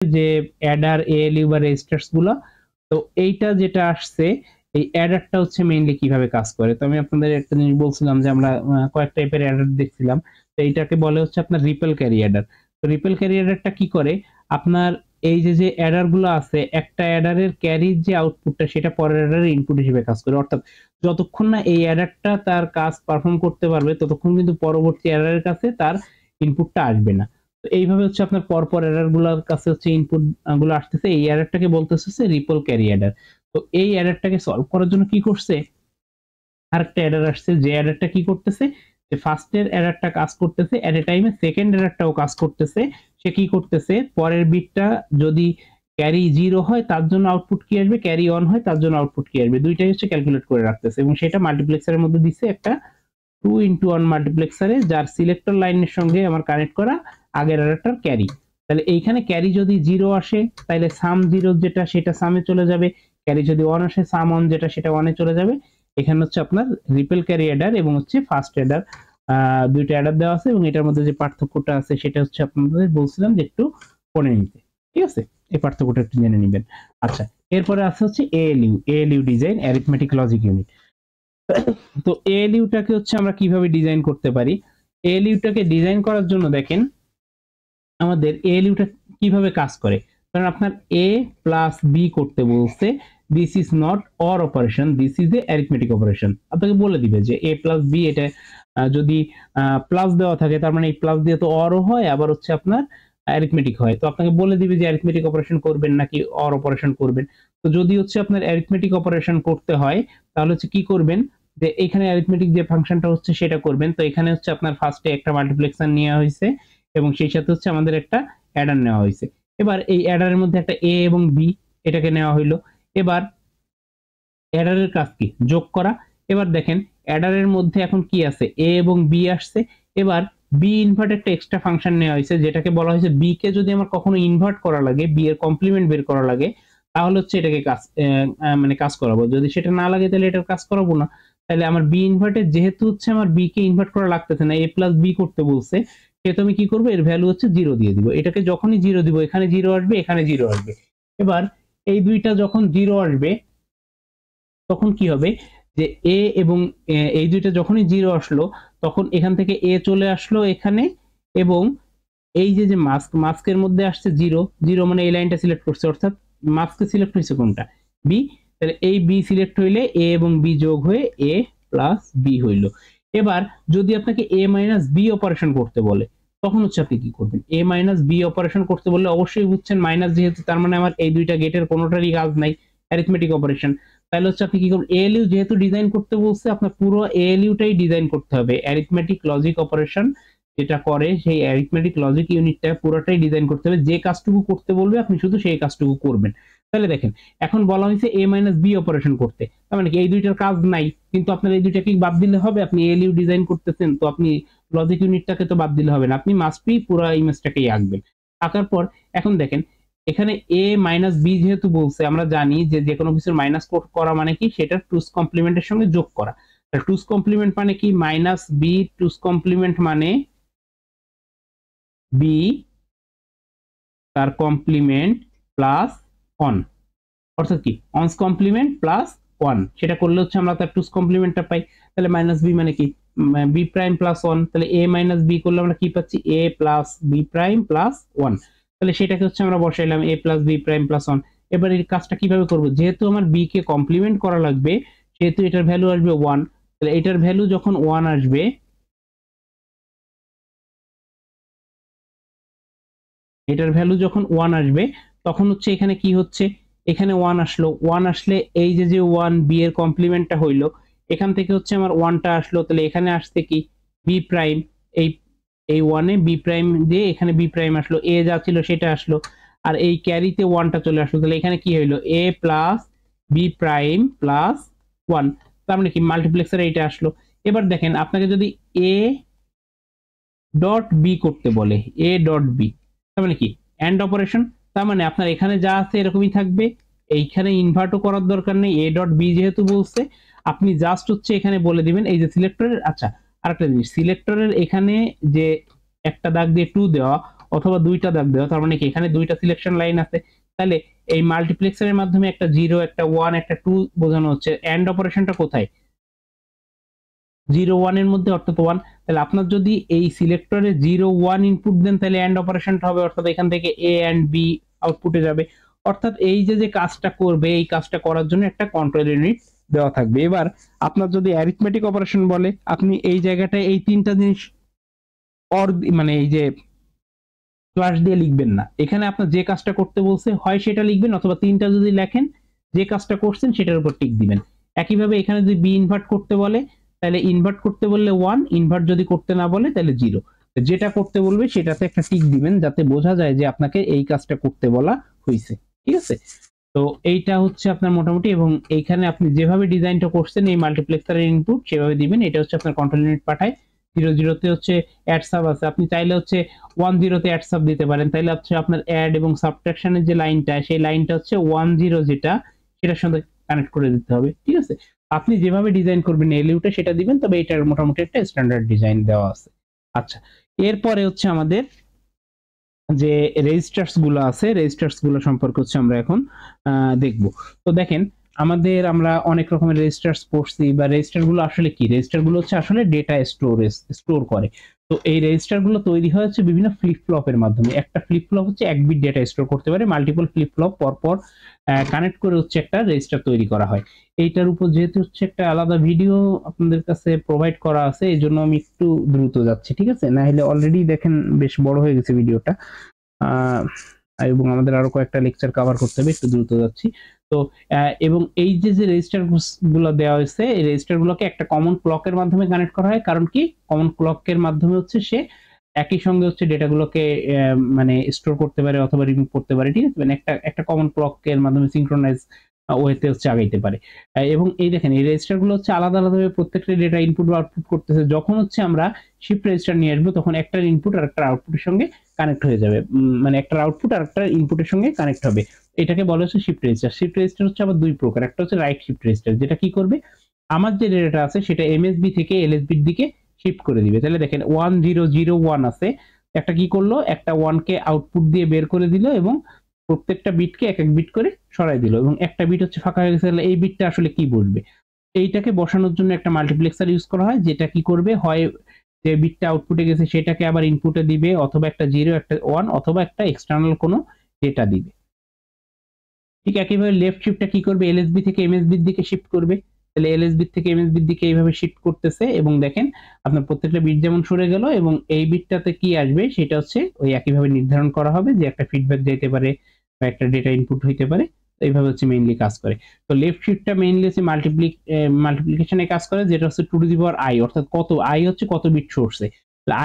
যে Eder ALU বা registers গুলো, তো এইটা যেটা আসছে এই অ্যাডারটা হচ্ছে মেইনলি কিভাবে কাজ করে। তো আমি আপনাদের একটা জিনিস বলছিলাম যে আমরা কয়েক টাইপের অ্যাডার দেখছিলাম। তো এইটাকে বলে হচ্ছে আপনার রিপেল ক্যারি অ্যাডার। তো রিপেল ক্যারি অ্যাডারটা কি করে, আপনার এই যে অ্যাডার গুলো আছে একটা অ্যাডারের ক্যারির যে আউটপুটটা সেটা পরের অ্যাডারের ইনপুট হিসেবে কাজ করে। অর্থাৎ যতক্ষণ না এই অ্যাডারটা তার কাজ পারফর্ম করতে পারবে ততক্ষণ কিন্তু পরবর্তী অ্যাডারের কাছে তার ইনপুটটা আসবে না। তো এইভাবে হচ্ছে আপনার পরপর এরর গুলোর কাছে হচ্ছে ইনপুট গুলো আসতেছে, এই এররটাকে বলতেছে রিপল ক্যারি এরর। তো এই এররটাকে সলভ করার জন্য কি করছে, আরেকটা এরর আসছে, যে এররটা কি করতেছে, যে ফার্স্টের এররটা কাজ করতেছে এট এ টাইমে সেকেন্ড এররটাও কাজ করতেছে। সে কি করতেছে, পরের বিটটা যদি ক্যারি 0 হয় তার জন্য আউটপুট কি আসবে, ক্যারি 1 হয় তার জন্য আউটপুট কি আসবে, দুইটাই হচ্ছে ক্যালকুলেট করে রাখতেছে এবং সেটা মাল্টিপ্লেক্সারের মধ্যে দিচ্ছে একটা 2x1 মাল্টিপ্লেক্সারে, যার সিলেক্টর লাইনের সঙ্গে আমার কানেক্ট করা আগের অ্যাডারটার ক্যারি। তাহলে এইখানে ক্যারি যদি 0 আসে তাহলে সাম 0 যেটা সেটা সামে চলে যাবে, ক্যারি যদি 1 আসে সাম 1 যেটা সেটা 1 এ চলে যাবে। এখানে হচ্ছে আপনার রিপেল ক্যারি অ্যাডার এবং হচ্ছে ফার্স্ট অ্যাডার, দুইটা অ্যাডার দেওয়া আছে এবং এটার মধ্যে যে পার্থক্যটা আছে সেটা হচ্ছে আপনাদের বলছিলাম যে একটু পড়ে নিতে, ঠিক আছে, এই পার্থক্যটা একটু জেনে নেবেন। আচ্ছা, এরপরে আছে হচ্ছে ALU design arithmetic logic unit. তো এএলইউটাকে হচ্ছে আমরা কিভাবে ডিজাইন করতে পারি, এএলইউটাকে ডিজাইন করার জন্য দেখেন আমাদের এএলইউটা কিভাবে কাজ করে। কারণ আপনার এ প্লাস বি করতে বলছে, this is not or operation, this is a arithmetic operation. আপনাকে বলে দিবে যে এ প্লাস বি এটা যদি প্লাস দেওয়া থাকে তার মানে এই প্লাস দিয়ে তো অরও হয় আবার হচ্ছে আপনার অ্যারিথমেটিক হয়। তো আপনাকে বলে দিবে যে অ্যারিথমেটিক অপারেশন করবেন নাকি অর অপারেশন করবেন। তো যদি হচ্ছে আপনার অ্যারিথমেটিক অপারেশন করতে হয় তাহলে হচ্ছে কি করবেন, যে এখানে অ্যারিথমেটিক যে ফাংশনটা হচ্ছে সেটা করবেন। তো এখানে হচ্ছে আপনার ফার্স্টে একটা মাল্টিপ্লেক্সার নেওয়া হয়েছে এবং সেই সাথে হচ্ছে আমাদের একটা অ্যাডার নেওয়া হয়েছে। এবার এই অ্যাডারের মধ্যে একটা এ এবং বি এটাকে নেওয়া হইলো। এবার অ্যাডারের কাজ কি, যোগ করা। এবার দেখেন অ্যাডারের মধ্যে এখন কি আছে, এ এবং বি আসছে। এবার বি ইনভার্ট একটা এক্সট্রা ফাংশন নেওয়া হয়েছে যেটাকে বলা হয়েছে বি কে যদি আমার কখনো ইনভার্ট করা লাগে, বি এর কমপ্লিমেন্ট বের করা লাগে তাহলে হচ্ছে এটাকে কাজ মানে কাজ করাবো, যদি সেটা না লাগে তাহলে এটার কাজ করাবো না। তাহলে আমার বি ইনভার্টে যেহেতু হচ্ছে আমার বি কে ইনভার্ট করা লাগতেছে না, এ প্লাস বি করতে বলছে, সেহেতু আমি কি করবো, এর ভ্যালু হচ্ছে 0 দিয়ে দিব। এটাকে যখনই 0 দিব এখানে 0 আসবে, এখানে 0 আসবে। এবার এই দুইটা যখন 0 আসবে তখন কি হবে, যে এ এবং এই দুইটা যখনই 0 আসলো তখন এখান থেকে এ চলে আসলো এখানে, এবং এই যে মাস্কের মধ্যে আসছে 0 0 মানে এই লাইনটা সিলেক্ট করছে, অর্থাৎ মাস্কে সিলেক্ট হয়েছে কোনটা, বি। তাহলে এই বি সিলেক্ট হইলে এ এবং বি যোগ হয়ে এ প্লাস বি হইল। এবার যদি আপনাকে এ মাইনাস বি অপারেশন করতে বলে তখন হচ্ছে আপনি কি করবেন, এ মাইনাস বি অপারেশন করতে বললে অবশ্যই বুঝছেন মাইনাস যেহেতু তার মানে আমার এই দুইটা গেটের কোনোটারই কাজ নাই, অ্যারিথমেটিক অপারেশন। তাহলে হচ্ছে আপনি কি করবেন, এএলইউ যেহেতু ডিজাইন করতে বলছে আপনার পুরো এএলইউটাই ডিজাইন করতে হবে, অ্যারিথমেটিক লজিক অপারেশন যেটা করে সেই অ্যারিথমেটিক লজিক ইউনিটটা পুরোটাই ডিজাইন করতে হবে, যে কাজটুকু করতে বলবে আপনি শুধু সেই কাজটুকু করবেন। তাহলে দেখেন এখন বলা হয়েছে এ মাইনাস বি অপারেশন করতে, তার মানে কি এই দুইটার কাজ নাই, কিন্তু আপনার এই দুইটা কি বাদ দিলে হবে, আপনি এএলইউ ডিজাইন করতেছেন তো আপনি লজিক ইউনিটটাকে তো বাদ দিলে হবে না, আপনি মাস্ট বি পুরো ইমেজটাকেই আঁকবেন। আঁকার পর এখন দেখেন এখানে এ মাইনাস বি যেহেতু বলছে, আমরা জানি যে যে কোনো কিছুর মাইনাস করা মানে কি, সেটা টুস কমপ্লিমেন্টের সঙ্গে যোগ করা। টুস কমপ্লিমেন্ট মানে কি, মাইনাস বি টুস কমপ্লিমেন্ট মানে বি তার কমপ্লিমেন্ট প্লাস 1, অর্থাৎ কি অনস কমপ্লিমেন্ট প্লাস 1, সেটা করলে হচ্ছে আমরা তার টুস কমপ্লিমেন্টটা পাই। তাহলে মাইনাস বি মানে কি, বি প্রাইম প্লাস 1, তাহলে এ মাইনাস বি করলে আমরা কি পাচ্ছি, এ প্লাস বি প্রাইম প্লাস 1। তাহলে সেটাকে হচ্ছে আমরা বসাইলাম এ প্লাস বি প্রাইম প্লাস 1। এবার এই কাজটা কিভাবে করব, যেহেতু আমার বি কে কমপ্লিমেন্ট করা লাগবে সেহেতু এটার ভ্যালু আসবে 1। তাহলে এটার ভ্যালু যখন 1 আসবে, এটার ভ্যালু যখন 1 আসবে তখন হচ্ছে এখানে কি হচ্ছে, এখানে 1 আসলো, 1 আসলে এই যে যে 1 বি এর কমপ্লিমেন্টটা হইলো, এখান থেকে হচ্ছে আমার 1টা আসলো, তাহলে এখানে আসছে কি বি প্রাইম, এই এই 1 এ বি প্রাইম দিয়ে এখানে বি প্রাইম আসলো, এ যা ছিল সেটা আসলো, আর এই ক্যারিতে 1টা চলে আসলো, তাহলে এখানে কি হইলো এ প্লাস বি প্রাইম প্লাস 1, তার মানে কি মাল্টিপ্লেক্সারে এইটা আসলো। এবার দেখেন আপনাকে যদি এ ডট বি করতে বলে, এ ডট বি তার মানে কি এন্ড অপারেশন, তার মানে আপনার এখানে যা আছে এরকমই থাকবে, এইখানে ইনভার্টও করার দরকার নেই, এ ডট বি যেহেতু বলছে আপনি জাস্ট হচ্ছে এখানে বলে দিবেন এই যে সিলেক্টরের। আচ্ছা আরেকটা জিনিস, সিলেক্টরের এখানে যে একটা দাগ দিয়ে 2 দেওয়া, অথবা দুইটা দাগ দেওয়া, তার মানে কি এখানে দুইটা সিলেকশন লাইন আছে, তাহলে এই মাল্টিপ্লেক্সারের মাধ্যমে একটা 0 একটা 1 একটা 2 বোঝানো হচ্ছে। এন্ড অপারেশনটা কোথায়? 0 1 এর মধ্যে, অর্থাৎ 1। তাহলে আপনার যদি এই সিলেক্টরে 0 1 ইনপুট দেন তাহলে এন্ড অপারেশনটা হবে, অর্থাৎ এখান থেকে এ এন্ড বি আউটপুটে যাবে। অর্থাৎ এই যে কাজটা করবে, এই কাজটা করার জন্য একটা কন্ট্রোল ইউনিট দেওয়া থাকবে। এবার আপনার যদি অ্যারিথমেটিক অপারেশন বলে, আপনি এই জায়গাটায় এই তিনটা জিনিস অর মানে এই যে স্ল্যাশ দিয়ে লিখবেন না, এখানে আপনার যে কাজটা করতে বলছে হয় সেটা লিখবেন, অথবা তিনটা যদি লেখেন যে কাজটা করছেন সেটার উপর টিক দিবেন। একইভাবে এখানে যদি বি ইনভার্ট করতে বলে তাহলে ইনভার্ট করতে বললে 1, ইনভার্ট যদি করতে না বলে তাহলে 0। যেটা করতে বলবে সেটাতে একটা টিক দিবেন যাতে বোঝা যায় যে আপনাকে এই কাজটা করতে বলা হয়েছে, ঠিক আছে? তো এইটা হচ্ছে আপনার মোটামুটি, এবং এইখানে আপনি যেভাবে ডিজাইনটা করছেন এই মাল্টিপ্লেক্সারের ইনপুট সেভাবে দিবেন। এটা হচ্ছে আপনার কন্ট্রোল ইউনিট পাঠায়। 0 তে হচ্ছে অ্যাড সাব আছে, আপনি চাইলে হচ্ছে 10 তে অ্যাড সাব দিতে পারেন, তাইলে হচ্ছে আপনার অ্যাড এবং সাবট্রাকশনের যে লাইনটা, সেই লাইনটা হচ্ছে 10 যেটা, সেটার সাথে কানেক্ট করে দিতে হবে, ঠিক আছে? আপনি যেভাবে ডিজাইন করবেন এলইউটা সেটা দিবেন, তবে এটার মোটামুটি একটা স্ট্যান্ডার্ড ডিজাইন দেওয়া আছে। আচ্ছা, এরপরে হচ্ছে আমাদের যে রেজিস্টার্স গুলো আছে, রেজিস্টার্স গুলো সম্পর্কে হচ্ছে আমরা এখন দেখব। তো দেখেন, আমরা অনেক রকমের রেজিস্টার্স পড়ছি, বা রেজিস্টার গুলো আসলে কি? রেজিস্টার গুলো হচ্ছে আসলে ডেটা স্টোর করে। তো এই রেজিস্টার গুলো তৈরি হয় হচ্ছে বিভিন্ন ফ্লিপ ফ্লপের মাধ্যমে। একটা ফ্লিপ ফ্লপ হচ্ছে 1 বিট ডেটা স্টোর করতে পারে, মাল্টিপল ফ্লিপ ফ্লপ পরপর কানেক্ট করে হচ্ছে একটা রেজিস্টার তৈরি করা হয়। এইটার উপর যেহেতু হচ্ছে একটা আলাদা ভিডিও আপনাদের কাছে প্রোভাইড করা আছে, এই জন্য আমি একটু দ্রুত যাচ্ছি, ঠিক আছে? না হলে অলরেডি দেখেন বেশ বড় হয়ে গেছে ভিডিওটা, এবং আমাদের আরো কয়েকটা লেকচার কভার করতে হবে, একটু দ্রুত যাচ্ছি। তো এবং এই যে রেজিস্টার গুলো দেওয়া হয়েছে, এই রেজিস্টার গুলোকে একটা কমন ক্লকের মাধ্যমে কানেক্ট করা হয়। কারণ কি? কমন ক্লকের মাধ্যমে হচ্ছে সে একই সঙ্গে হচ্ছে ডেটাগুলোকে মানে স্টোর করতে পারে অথবা রিমুভ করতে পারে, ঠিক আছে? মানে একটা কমন ক্লকের মাধ্যমে সিনক্রোনাইজ ওয়েতে হচ্ছে আগাইতে পারে। এবং এই দেখেন, এই রেজিস্টার গুলো হচ্ছে আলাদা আলাদাভাবে প্রত্যেকটা ডেটা ইনপুট বা আউটপুট করতেছে। যখন হচ্ছে আমরা শিফট রেজিস্টার নিয়ে আসবো, তখন একটা ইনপুট আর একটা আউটপুটের সঙ্গে কানেক্ট হয়ে যাবে, মানে একটা আউটপুট আর একটা ইনপুটের সঙ্গে কানেক্ট হবে। এটাকে বলা হচ্ছে শিফট রেজিস্টার। শিফট রেজিস্টার হচ্ছে আবার দুই প্রকার, একটা হচ্ছে রাইট শিফট রেজিস্টার, যেটা কি করবে, আমার যে ডেটা আছে সেটা এমএসবি থেকে এলএসবির দিকে শিফট করে দিবে। তাহলে দেখেন 1001 আছে, একটা কি করলো, একটা 1 কে আউটপুট দিয়ে বের করে দিল এবং প্রত্যেকটা বিটকে এক এক বিট করে সরাই দিল, এবং একটা বিট হচ্ছে ফাঁকা হয়ে গেছে। তাহলে এই বিটটা আসলে কি বসবে, এইটাকে বসানোর জন্য একটা মাল্টিপ্লেক্সার ইউজ করা হয়, যেটা কি করবে, হয় যে বিটটা আউটপুটে গেছে সেটাকে আবার ইনপুটে দিবে, অথবা একটা 0 একটা 1 অথবা একটা এক্সটার্নাল কোনো ডেটা দিবে। ঠিক একইভাবে লেফট শিফটটা কি করবে, এলএসবি থেকে এমএসবি এর দিকে শিফট করবে। তাহলে এলএসবি থেকে এমএসবি এর দিকে এইভাবে শিফট করতেছে, এবং দেখেন আপনার প্রত্যেকটা বিট যেমন সরে গেল, এবং এই বিটটাতে কি আসবে সেটা হচ্ছে ওই একইভাবে নির্ধারণ করা হবে, যে একটা ফিডব্যাক যেতে পারে বা একটা ডেটা ইনপুট হইতে পারে। এইভাবে হচ্ছে মেইনলি কাজ করে। তো লেফট শিফটটা মেইনলি হচ্ছে মাল্টিপ্লিকেশনে কাজ করে, যেটা হচ্ছে 2 টু দি পাওয়ার i, অর্থাৎ কত i হচ্ছে কত বিট সরছে।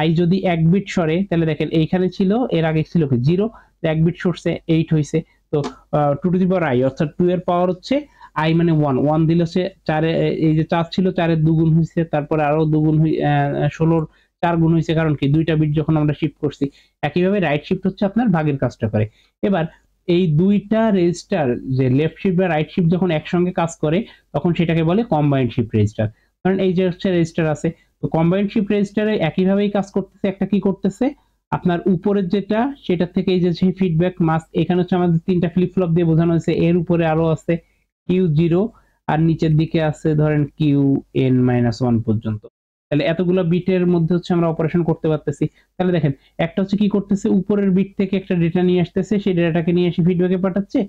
i যদি 1 বিট সরে, তাহলে দেখেন এইখানে ছিল, এর আগে ছিল কি 0, 1 বিট সরছে 8 হইছে। তো 2 টু দি পাওয়ার i, অর্থাৎ 2 এর পাওয়ার হচ্ছে i মানে 1 দিলে হচ্ছে 4 এই যে 4 ছিল 4 এর দুগুণ হইছে, তারপরে আরো দুগুণ 16 এর 4 গুণ হইছে, কারণ কি দুইটা বিট যখন আমরা শিফট করছি। একইভাবে রাইট শিফট হচ্ছে আপনার ভাগের কাজটা করে। এবার এই দুইটা রেজিস্টার, যে লেফট শিফট বা রাইট শিফট যখন একসঙ্গে কাজ করে, তখন সেটাকে বলে কম্বাইন্ড শিফট রেজিস্টার। কারণ এই যে হচ্ছে রেজিস্টার আছে, তো কম্বাইন্ড শিফট রেজিস্টারে একইভাবেই কাজ করতেছে। একটা কি করতেছে, আপনার উপরের যেটা, সেটা থেকে এই যে ফিডব্যাক মাস্ক, এখানে হচ্ছে আমাদের তিনটা ফ্লিপ ফ্লপ দিয়ে বোঝানো হয়েছে, এর উপরে আরো আছে Q0, আর নিচের দিকে আছে ধরেন Qn-1 পর্যন্ত। তাহলে এতগুলো বিটের মধ্যে হচ্ছে আমরা অপারেশন করতে পারতেছি। তাহলে দেখেন, একটা হচ্ছে কি করতেছে, উপরের বিট থেকে একটা ডেটা নিয়ে আসতেছে, সেই ডেটাটাকে নিয়ে এসে ফিডব্যাকে পাঠাচ্ছে।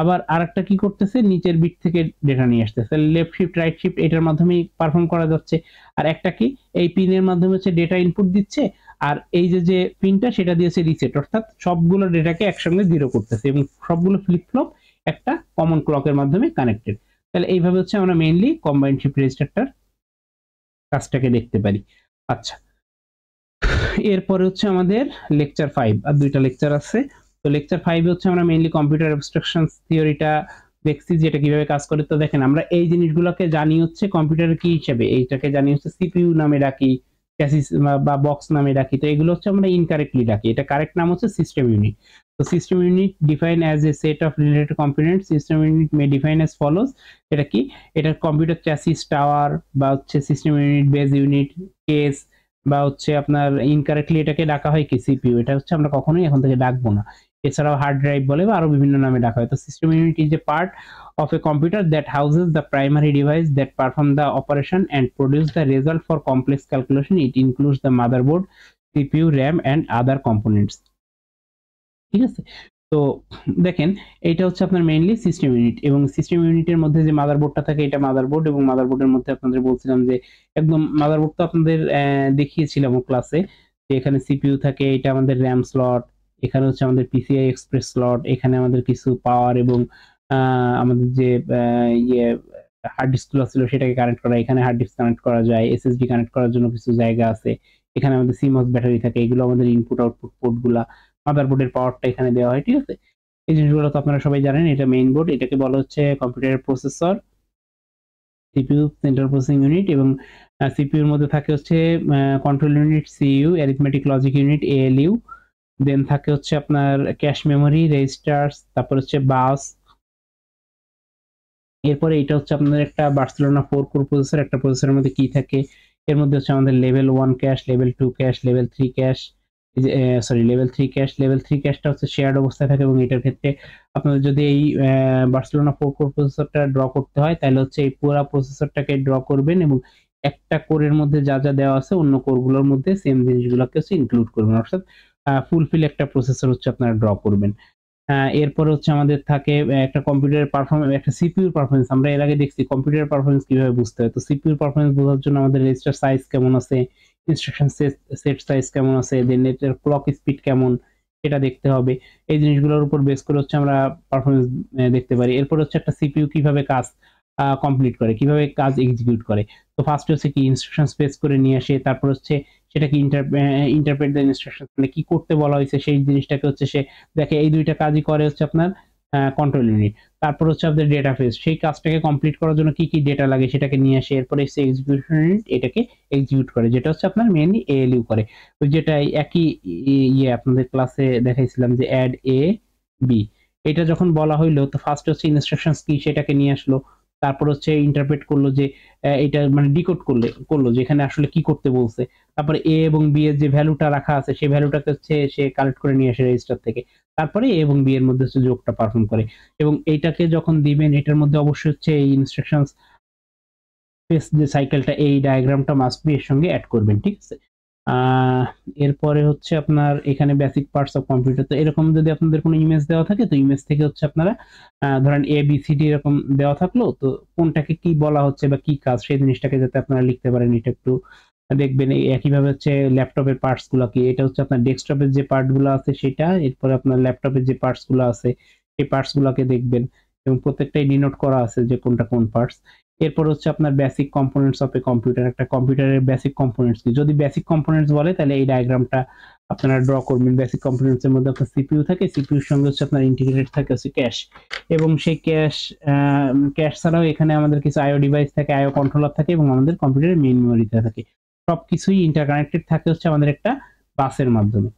আবার আরেকটা কি করতেছে, নিচের বিট থেকে ডেটা নিয়ে আসতেছে। তাহলে লেফট শিফট রাইট শিফট এটার মাধ্যমেই পারফর্ম করা যাচ্ছে। আর একটা কি, এই পিনের মাধ্যমে হচ্ছে ডেটা ইনপুট দিচ্ছে, আর এই যে পিনটা সেটা দিয়েছে রিসেট, অর্থাৎ সবগুলো ডেটাকে একসঙ্গে 0 করতেছে, এবং সবগুলো ফ্লিপ ফ্লপ একটা কমন ক্লকের মাধ্যমে কানেক্টেড। তাহলে এইভাবে হচ্ছে আমরা মেইনলি কম্বাইন্ড শিফট রেজিস্টারটার কাজটাকে দেখতে পারি। আচ্ছা, এরপরে হচ্ছে আমাদের লেকচার 5, আর দুইটা লেকচার আছে। তো লেকচার 5 হচ্ছে আমরা মেইনলি কম্পিউটার অ্যাবস্ট্রাকশন থিওরিটা দেখছি, যেটা কিভাবে কাজ করে। তো দেখেন, আমরা এই জিনিসগুলোকে জানি হচ্ছে কম্পিউটারের কি হিসেবে, এইটাকে জানি হচ্ছে সিপিইউ নামে ডাকি, চ্যাসিস বা বক্স নামে ডাকি। তো এগুলো হচ্ছে আমরা ইনকারেক্টলি ডাকি, এটা কারেক্ট নাম হচ্ছে সিস্টেম ইউনিট। তো system unit define as a set of related components. System unit May define as follows. এটা কি, এটা কম্পিউটার চ্যাসিস, টাওয়ার, বা হচ্ছে system unit, base unit, case, বা হচ্ছে আপনার ইনকারেক্টলি এটাকে ডাকা হয় কি সিপিইউ, এটা হচ্ছে আমরা কখনোই এখন থেকে ডাকবো না। এছাড়াও হার্ড ড্রাইভ বলে বা আরো বিভিন্ন নামে ডাকা হয়। তো system unit is a part of a computer that houses the primary device that perform the operation and produce the result for complex calculation. It includes the motherboard, CPU, RAM and other components. ঠিক আছে? তো দেখেন এইটা হচ্ছে আপনার mainly system unit এবং system ইউনিটের মধ্যে যে মাদারবোর্ডটা থাকে এটা মাদারবোর্ড এবং মাদারবোর্ডের মধ্যে আপনাদের বলছিলাম যে একদম মাদারবোর্ড তো আপনাদের দেখিয়েছিলাম ক্লাসে যে এখানে সিপিইউ থাকে, এটা আমাদের RAM স্লট, এখানে হচ্ছে আমাদের PCI এক্সপ্রেস স্লট, এখানে আমাদের কিছু পাওয়ার এবং আমাদের যে ইয়ে হার্ড ডিস্ক গুলো ছিল সেটাকে কানেক্ট করা, এখানে হার্ড ডিস্ক কানেক্ট করা যায়, SSD কানেক্ট করার জন্য কিছু জায়গা আছে, এখানে আমাদের CMOS ব্যাটারি থাকে, এগুলো আমাদের ইনপুট আউটপুট পোর্ট গুলা, মাদারবোর্ডের পাওয়ারটা এখানে দেওয়া হয়। ঠিক আছে, এই জিনিসগুলো তো আপনারা সবাই জানেন। এটা মেইন বোর্ড, এটাকে বলা হচ্ছে কম্পিউটারের processor, CPU central processing unit এবং সিপিইউর মধ্যে থাকে হচ্ছে control unit CU, arithmetic logic unit ALU, then থাকে হচ্ছে আপনার ক্যাশ মেমোরি, রেজিস্টার্স, তারপর হচ্ছে বাস। এরপরে এটা হচ্ছে আপনাদের একটা বার্সেলোনা 4 কোর প্রসেসর, একটা প্রসেসরের মধ্যে কি থাকে, এর মধ্যে হচ্ছে আমাদের level 1 cash, level 2 cash, level 3 cash, level 3 cash, level 3 ক্যাশটা হচ্ছে শেয়ার্ড অবস্থায় থাকে এবং এটার ক্ষেত্রে আপনাদের যদি এই বার্সেলোনা 4 কোর প্রসেসরটা ড্র করতে হয় তাহলে হচ্ছে এই পুরো প্রসেসরটাকে ড্র করবেন এবং একটা কোরের মধ্যে যা যা দেওয়া আছে অন্য কোরগুলোর মধ্যে সেম জিনিসগুলোকে হচ্ছে ইনক্লুড করবেন, অর্থাৎ ফুলফিল একটা প্রসেসর হচ্ছে আপনারা ড্র করবেন। এরপরে হচ্ছে আমাদের থাকে একটা কম্পিউটারের পারফরম্যান্স, একটা সিপিইউর পারফরম্যান্স। আমরা এর আগে দেখছি কম্পিউটারের পারফরম্যান্স কিভাবে বুঝতে হয়। তো সিপিইউর পারফরম্যান্স বোঝার জন্য আমাদের রেজিস্টার সাইজ কেমন আছে, ইনস্ট্রাকশন সেট সাইজ কেমন আছে, দেন এটার ক্লক স্পিড কেমন সেটা দেখতে হবে। এই জিনিসগুলোর উপর বেস করে হচ্ছে আমরা পারফরম্যান্স দেখতে পারি। এরপর হচ্ছে একটা সিপিইউ কিভাবে কাজ কমপ্লিট করে, কিভাবে কাজ এক্সিকিউট করে। তো ফার্স্ট হচ্ছে কি ইনস্ট্রাকশন স্পেস করে নিয়ে আসে, তারপর হচ্ছে সেটাকে ইন্টারপ্রেট দ্য ইনস্ট্রাকশন, মানে কি করতে বলা হয়েছে সেই জিনিসটাকে হচ্ছে সে দেখে। এই দুইটা কাজই করে হচ্ছে আপনার কন্ট্রোল ইউনিট। তারপর হচ্ছে আপনাদের ডেটা ফেজ, সেই কাজটাকে কমপ্লিট করার জন্য কি কি ডেটা লাগে সেটাকে নিয়ে আসে। এরপরে হচ্ছে এক্সিকিউশন ইউনিট এটাকে এক্সিকিউট করে, যেটা হচ্ছে আপনার মেইনলি এএলইউ করে। ওই যেটা একই ইয়ে আপনাদের ক্লাসে দেখাইছিলাম যে অ্যাড এ বি, এটা যখন বলা হইলো তো ফার্স্ট হচ্ছে ইনস্ট্রাকশনস কি সেটাকে নিয়ে আসলো, তারপর হচ্ছে ইন্টারপ্রেট করলো যে এটা মানে ডিকোড করলো যে এখানে আসলে কি করতে বলছে। তারপরে এ এবং বি এর যে ভ্যালুটা রাখা আছে সেই ভ্যালুটাকে হচ্ছে সে কালেক্ট করে নিয়ে আসে রেজিস্টার থেকে, তারপরে এ এবং বি এর মধ্যে হচ্ছে যোগটা পারফর্ম করে। এবং এইটাকে যখন দিবেন এটার মধ্যে অবশ্যই হচ্ছে এই ইনস্ট্রাকশনস স্পেস যে সাইকেলটা, এই ডায়াগ্রামটা মাস্ট বি এর সঙ্গে অ্যাড করবেন। ঠিক আছে, আহ এরপরে হচ্ছে আপনার এখানে বেসিক পার্টস অফ কম্পিউটার। তো এরকম যদি আপনাদের কোনো ইমেজ দেওয়া থাকে তো ইমেজ থেকে হচ্ছে আপনারা ধরেন এ বি সি ডি এরকম দেওয়া থাকলো, তো কোনটাকে কি বলা হচ্ছে বা কি কাজ সেই জিনিসটাকে যাতে আপনারা লিখতে পারেন এটা একটু দেখবেন। এই একইভাবে হচ্ছে ল্যাপটপের পার্টস গুলো কি, এটা হচ্ছে আপনার ডেস্কটপের যে পার্ট গুলো আছে সেটা, এরপরে আপনার ল্যাপটপের যে পার্টস গুলো আছে সেই পার্টস গুলোকে দেখবেন এবং প্রত্যেকটাই ডিনোট করা আছে যে কোনটা কোন পার্টস। এরপর হচ্ছে আপনার basic components of a computer, একটা কম্পিউটারের বেসিক কম্পোনেন্টস কি, যদি বেসিক কম্পোনেন্টস বলে তাহলে এই ডায়াগ্রামটা আপনারা ড্র করবেন। বেসিক কম্পোনেন্টস এর মধ্যে আপনার সিপিইউ থাকে, সিপিইউর সঙ্গে হচ্ছে আপনার ইন্টিগ্রেটেড থাকে হচ্ছে ক্যাশ, এবং সেই ক্যাশ ছাড়াও এখানে আমাদের কিছু আইও ডিভাইস থাকে, আইও কন্ট্রোলার থাকে এবং আমাদের কম্পিউটারের মেইন মেমোরিতে থাকে। সবকিছুই ইন্টারকানেক্টেড থাকে হচ্ছে আমাদের একটা বাসের মাধ্যমে।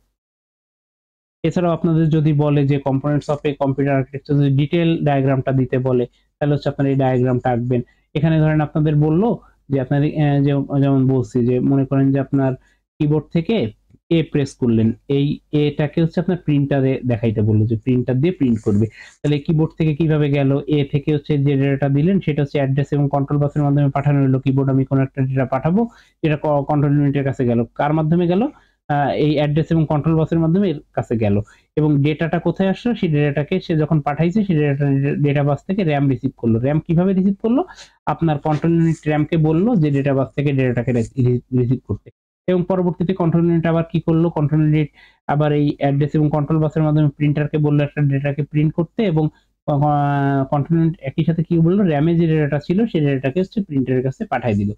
এছাড়াও আপনাদের যদি বলে যে components of a computer architecture, যদি ডিটেইল ডায়াগ্রামটা দিতে বলে তাহলে হচ্ছে আপনারা এই ডায়াগ্রামটা আঁকবেন। এখানে ধরেন আপনাদের বললো যে আপনার যেমন বলছি যে মনে করেন যে আপনার কিবোর্ড থেকে এ প্রেস করলেন, এই এটাকে হচ্ছে আপনার প্রিন্টারে দেখাইতে বললো যে প্রিন্টার দিয়ে প্রিন্ট করবে। তাহলে কিবোর্ড থেকে কিভাবে গেল, এ থেকে হচ্ছে যে ডেটাটা দিলেন সেটা হচ্ছে অ্যাড্রেস এবং কন্ট্রোল বাসের মাধ্যমে পাঠানো হলো। কিবোর্ড আমি কোনো একটা ডেটা পাঠাবো, যেটা কন্ট্রোল ইউনিটের কাছে গেল, কার মাধ্যমে গেল, এই অ্যাড্রেস এবং কন্ট্রোল বাসের মাধ্যমে এর কাছে গেল। এবং ডেটাটা কোথায় আসলো, সেই ডেটাটাকে সে যখন পাঠাইছে সেই ডেটা বাস থেকে র্যাম রিসিভ করলো। র্যাম কিভাবে রিসিভ করলো, আপনার কন্ট্রোল ইউনিট র্যামকে বললো যে ডেটা বাস থেকে ডেটাটাকে রিসিভ করতে, এবং পরবর্তীতে কন্ট্রোল ইউনিট আবার কি করলো, কন্ট্রোল ইউনিট আবার এই অ্যাড্রেস এবং কন্ট্রোল বাসের মাধ্যমে প্রিন্টারকে বললো একটা ডেটাকে প্রিন্ট করতে, এবং কন্ট্রোল ইউনিট একই সাথে কি বললো, র্যামে যে ডেটাটা ছিল সেই ডেটাটাকে হচ্ছে প্রিন্টারের কাছে পাঠিয়ে দিল,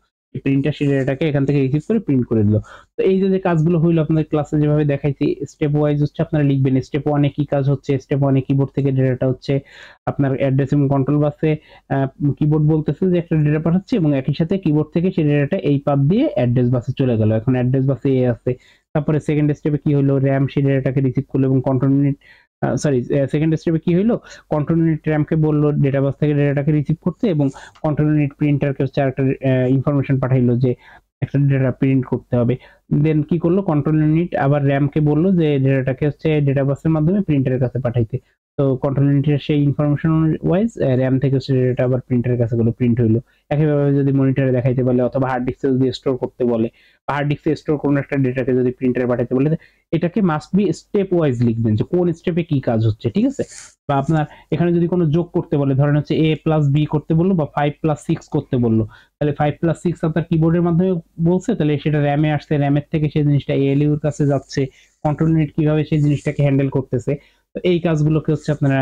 প্রিন্টার সেই ডেটাটাকে এখান থেকে রিসিভ করে প্রিন্ট করে দিল। তো এই যে কাজগুলো হইলো আপনাদের ক্লাসে যেভাবে দেখাইছি স্টেপ ওয়াইজ হচ্ছে আপনারা লিখবেন। স্টেপ ওয়ানে কি কাজ হচ্ছে, স্টেপ ওয়ানে কিবোর্ড থেকে ডেটাটা হচ্ছে আপনার অ্যাড্রেস এবং কন্ট্রোল বাসে কিবোর্ড বলতেছে যে একটা ডেটা পাঠাচ্ছে এবং একই সাথে কিবোর্ড থেকে সেই ডেটাটা এই পাথ দিয়ে অ্যাড্রেস বাসে চলে গেল। এখন অ্যাড্রেস বাসে এ আছে। তারপরে সেকেন্ড স্টেপে কি হলো, র্যাম সেই ডেটাটাকে রিসিভ করলো এবং কন্ট্রোল ইউনিট সেকেন্ড স্টেপে কি হইলো, কন্ট্রোল ইউনিট র্যামকে বললো ডেটা বাস থেকে ডেটাটাকে রিসিভ করতে এবং কন্ট্রোল ইউনিট প্রিন্টারকে হচ্ছে একটা ইনফরমেশন পাঠাইলো যে একটা ডেটা প্রিন্ট করতে হবে। দেন কি করলো, কন্ট্রোল ইউনিট আবার র্যামকে বললো যে ডেটাটাকে হচ্ছে ডেটা বাসের মাধ্যমে প্রিন্টারের কাছে পাঠাইতে। তো কন্ট্রোল ইউনিটের সেই ইনফরমেশন ওয়াইজ র্যাম থেকে হচ্ছে ডেটা আবার প্রিন্টারের কাছে গুলো প্রিন্ট হইলো। একইভাবে যদি মনিটরে দেখাইতে বলে অথবা হার্ড ডিস্কে যদি স্টোর করতে বলে, বা হার্ড ডিস্কে স্টোর কোনো একটা ডেটাকে যদি প্রিন্টারে পাঠাইতে বলে, এটাকে মাস্ট বি স্টেপ ওয়াইজ লিখবেন যে কোন স্টেপে কি কাজ হচ্ছে, ঠিক আছে। বা আপনার এখানে যদি কোনো যোগ করতে বলে, ধরেন হচ্ছে a প্লাস b করতে বললো বা 5 প্লাস 6 করতে বললো, তাহলে 5 প্লাস 6 আপনার কিবোর্ডের মাধ্যমে বলছে, তাহলে সেটা র্যামে আসছে, র্যামের থেকে সেই জিনিসটা ALU এর কাছে যাচ্ছে, কন্ট্রোল ইউনিট কিভাবে সেই জিনিসটাকে হ্যান্ডেল করতেছে। তো এই কাজগুলোকে হচ্ছে আপনারা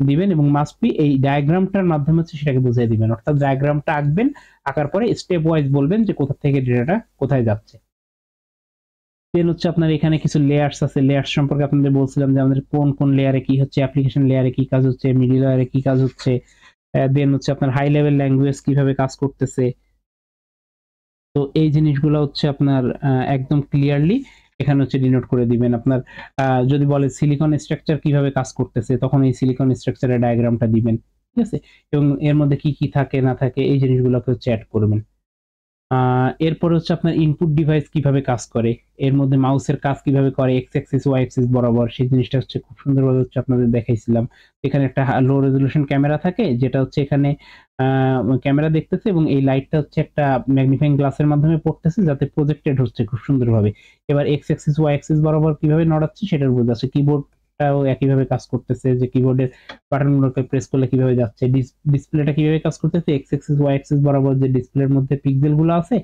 দিবেন এবং মাস্ট বি এই ডায়াগ্রামটার মাধ্যমে হচ্ছে সেটাকে বুঝিয়ে দিবেন, অর্থাৎ ডায়াগ্রামটা আঁকবেন, আঁকার পরে স্টেপ ওয়াইজ বলবেন যে কোথা থেকে ডেটাটা কোথায় যাচ্ছে। দেন হচ্ছে আপনার এখানে কিছু লেয়ার্স আছে, লেয়ার্স সম্পর্কে আপনাদের বলছিলাম যে আমাদের কোন কোন লেয়ারে কি হচ্ছে, অ্যাপ্লিকেশন লেয়ারে কি কাজ হচ্ছে, মিডল লেয়ারে কি কাজ হচ্ছে। দেন হচ্ছে আপনার হাই লেভেল ল্যাঙ্গুয়েজ কিভাবে কাজ করতেছে। তো এই জিনিসগুলো হচ্ছে আপনার একদম ক্লিয়ারলি এখানে হচ্ছে ডিনোট করে দিবেন। আপনার যদি বলে সিলিকন স্ট্রাকচার কিভাবে কাজ করতেছে, তখন এই সিলিকন স্ট্রাকচারের ডায়াগ্রামটা দিবেন, ঠিক আছে। এবং এর মধ্যে কি কি থাকে না থাকে এই জিনিসগুলোকে হচ্ছে অ্যাড করবেন। এরপরে হচ্ছে আপনার ইনপুট ডিভাইস কিভাবে কাজ করে, এর মধ্যে মাউসের কাজ কিভাবে করে, এক্স অ্যাক্সিস ওয়াই অ্যাক্সিস বরাবর, সেই জিনিসটা হচ্ছে খুব সুন্দরভাবে হচ্ছে আপনাদের দেখাইছিলাম। এখানে একটা লো রেজলিউশন ক্যামেরা থাকে, যেটা হচ্ছে এখানে ক্যামেরা দেখতেছে এবং এই লাইটটা হচ্ছে একটা ম্যাগনিফাইং গ্লাসের মাধ্যমে পড়তেছে, যাতে প্রজেক্টেড হচ্ছে খুব সুন্দরভাবে। এবার এক্স অ্যাক্সিস ওয়াই অ্যাক্সিস বরাবর কিভাবে নড়াচ্ছে সেটার বোঝাচ্ছে। কিবোর্ডটাও একইভাবে কাজ করতেছে, যে কিবোর্ডের বাটনগুলোকে প্রেস করলে কিভাবে যাচ্ছে, ডিসপ্লেটা কিভাবে কাজ করতেছে, এক্স অ্যাক্সিস ওয়াই অ্যাক্সিস বরাবর যে ডিসপ্লের মধ্যে পিক্সেল গুলো আছে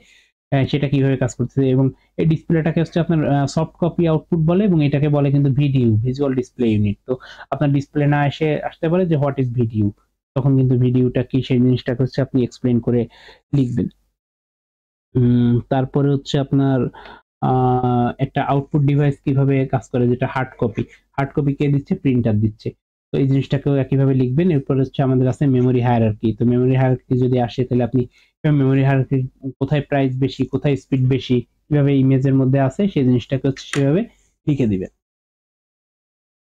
সেটা কিভাবে কাজ করতেছে। এবং এই ডিসপ্লেটাকে হচ্ছে আপনার সফট কপি আউটপুট বলে, এবং এটাকে বলে কিন্তু ভিডিও, ভিজুয়াল ডিসপ্লে ইউনিট। তো আপনার ডিসপ্লে না আসতে পারে যে হোয়াট ইজ ভিডিও, তখন কিন্তু ভিডিওটা কি সেই জিনিসটাকে হচ্ছে আপনি এক্সপ্লেন করে লিখবেন। তারপরে হচ্ছে আপনার একটা আউটপুট ডিভাইস কিভাবে কাজ করে, যেটা হার্ড কপি, হার্ড কপি কে দিচ্ছে, প্রিন্টার দিচ্ছে। তো এই জিনিসটাকেও একইভাবে লিখবেন। এরপর হচ্ছে আমাদের আছে মেমোরি হায়ারার্কি। তো মেমোরি হায়ারার্কি যদি আসে, তাহলে আপনি মেমোরি হায়ারার্কি কোথায় প্রাইস বেশি, কোথায় স্পিড বেশি, কিভাবে ইমেজের মধ্যে আছে সেই জিনিসটাকে হচ্ছে সেভাবে লিখে দিবেন।